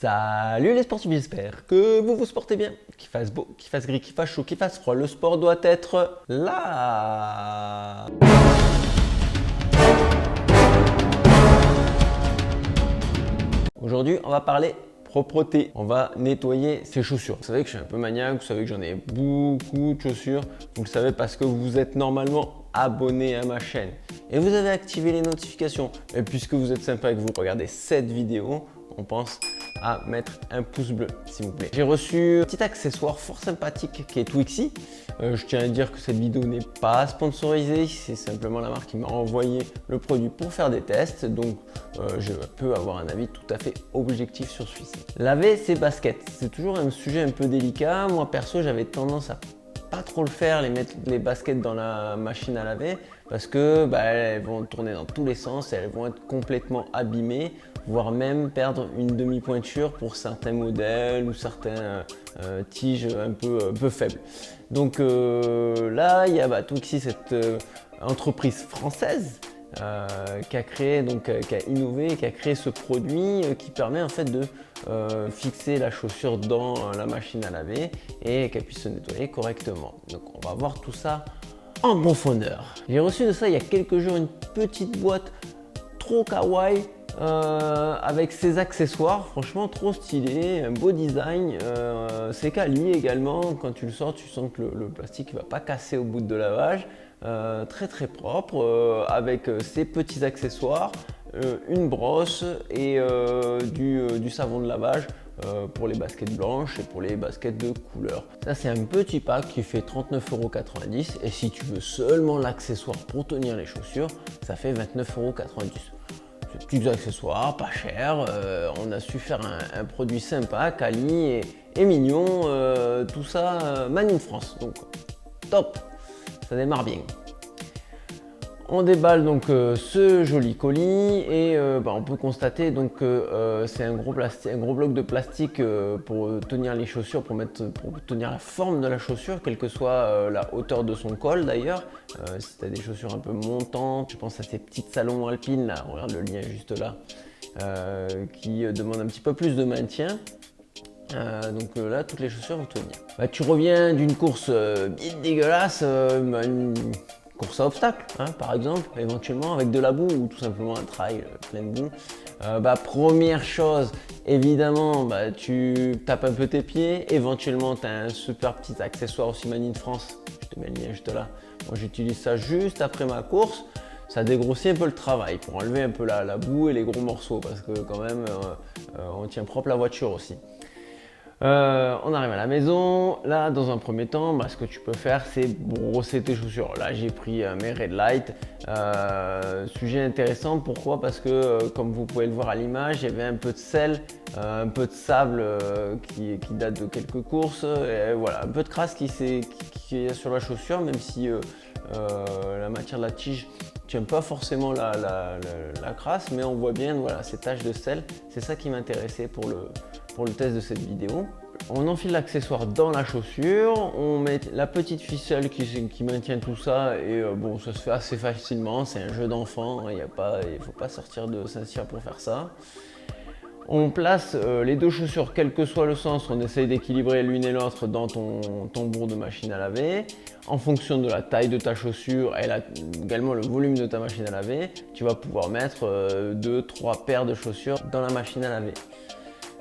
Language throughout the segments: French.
Salut les sportifs, j'espère que vous vous sportez bien. Qu'il fasse beau, qu'il fasse gris, qu'il fasse chaud, qu'il fasse froid, le sport doit être là. Aujourd'hui, on va parler propreté. On va nettoyer ses chaussures. Vous savez que je suis un peu maniaque, vous savez que j'en ai beaucoup de chaussures. Vous le savez parce que vous êtes normalement abonné à ma chaîne et vous avez activé les notifications. Et puisque vous êtes sympa et que vous regardez cette vidéo, on pense à mettre un pouce bleu s'il vous plaît. J'ai reçu un petit accessoire fort sympathique qui est Twixy. Je tiens à dire que cette vidéo n'est pas sponsorisée, c'est simplement la marque qui m'a envoyé le produit pour faire des tests, donc je peux avoir un avis tout à fait objectif sur celui-ci. Laver ses baskets, c'est toujours un sujet un peu délicat. Moi perso, j'avais tendance à pas trop le faire, mettre les baskets dans la machine à laver parce que elles vont tourner dans tous les sens et elles vont être complètement abîmées, voire même perdre une demi-pointure pour certains modèles ou certains tiges un peu faibles. Donc là, il y a Twixy, cette entreprise française qui a créé, qui a innové, qui a créé ce produit qui permet en fait de fixer la chaussure dans la machine à laver et qu'elle puisse se nettoyer correctement. Donc on va voir tout ça en profondeur. J'ai reçu de ça il y a quelques jours une petite boîte trop kawaii avec ses accessoires, franchement trop stylé, un beau design, c'est quali également, quand tu le sors tu sens que le plastique ne va pas casser au bout de lavage, très propre, avec ses petits accessoires, une brosse et du savon de lavage pour les baskets blanches et pour les baskets de couleur. Ça c'est un petit pack qui fait 39,90 € et si tu veux seulement l'accessoire pour tenir les chaussures, ça fait 29,90 €. Petits accessoires, pas cher, on a su faire un produit sympa, quali et mignon, tout ça made in France, donc top, ça démarre bien. On déballe donc ce joli colis et on peut constater donc que c'est un gros bloc de plastique pour tenir les chaussures, pour tenir la forme de la chaussure, quelle que soit la hauteur de son col d'ailleurs. Si tu as des chaussures un peu montantes, je pense à ces petites salons alpines là, regarde le lien juste là, qui demandent un petit peu plus de maintien. Donc là, toutes les chaussures vont tenir. Tu reviens d'une course bien dégueulasse, une course à obstacles, par exemple, éventuellement avec de la boue ou tout simplement un trail plein de boue. Première chose, évidemment, tu tapes un peu tes pieds. Éventuellement, tu as un super petit accessoire aussi made in France. Je te mets le lien juste là. Moi, j'utilise ça juste après ma course. Ça dégrossit un peu le travail pour enlever un peu la boue et les gros morceaux parce que quand même, on tient propre la voiture aussi. On arrive à la maison, là dans un premier temps, ce que tu peux faire c'est brosser tes chaussures. Là j'ai pris mes Red Light, sujet intéressant, pourquoi? Parce que comme vous pouvez le voir à l'image, il y avait un peu de sel, un peu de sable qui date de quelques courses, et voilà, un peu de crasse qui est sur la chaussure, même si la matière de la tige ne tient pas forcément la crasse, mais on voit bien voilà, ces taches de sel, c'est ça qui m'intéressait pour le test de cette vidéo. On enfile l'accessoire dans la chaussure, on met la petite ficelle qui maintient tout ça et ça se fait assez facilement, c'est un jeu d'enfant, il ne faut pas sortir de Saint-Cyr pour faire ça. On place les deux chaussures, quel que soit le sens, on essaye d'équilibrer l'une et l'autre dans ton tambour de machine à laver. En fonction de la taille de ta chaussure et également le volume de ta machine à laver, tu vas pouvoir mettre 2-3 paires de chaussures dans la machine à laver.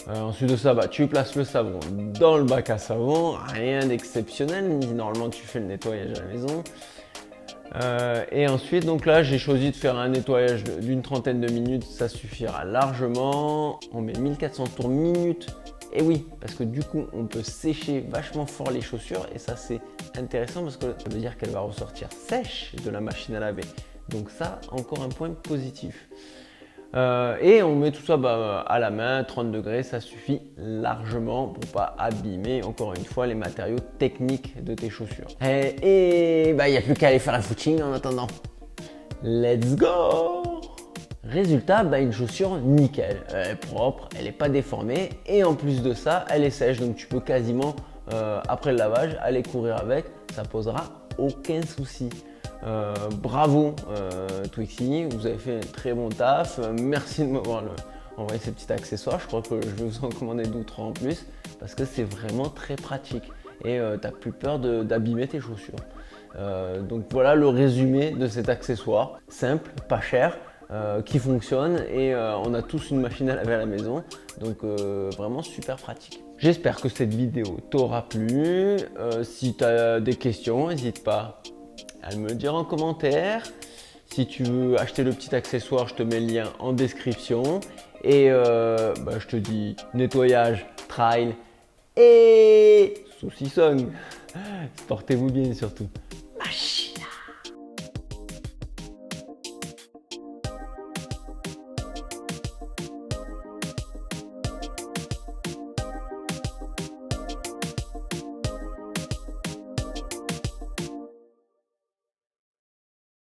Ensuite de ça, tu places le savon dans le bac à savon, rien d'exceptionnel, normalement tu fais le nettoyage à la maison. Et ensuite, donc là, j'ai choisi de faire un nettoyage d'une trentaine de minutes, ça suffira largement. On met 1400 tours minute, et oui, parce que du coup, on peut sécher vachement fort les chaussures, et ça c'est intéressant parce que ça veut dire qu'elle va ressortir sèche de la machine à laver. Donc ça, encore un point positif. Et on met tout ça à la main, 30 degrés, ça suffit largement pour pas abîmer encore une fois les matériaux techniques de tes chaussures. Et il n'y a plus qu'à aller faire un footing en attendant. Let's go! Résultat, une chaussure nickel, elle est propre, elle n'est pas déformée et en plus de ça, elle est sèche, donc tu peux quasiment, après le lavage, aller courir avec, ça posera aucun souci. Bravo Twixy, vous avez fait un très bon taf, merci de m'avoir envoyer ces petits accessoires. Je crois que je vais vous en commander 2 ou 3 en plus parce que c'est vraiment très pratique et tu n'as plus peur d'abîmer tes chaussures. Donc voilà le résumé de cet accessoire, simple, pas cher, qui fonctionne et on a tous une machine à laver à la maison, donc vraiment super pratique. J'espère que cette vidéo t'aura plu. Si tu as des questions, n'hésite pas à me le dire en commentaire. Si tu veux acheter le petit accessoire, je te mets le lien en description. Et je te dis nettoyage, trail et saucisson. Portez-vous bien surtout.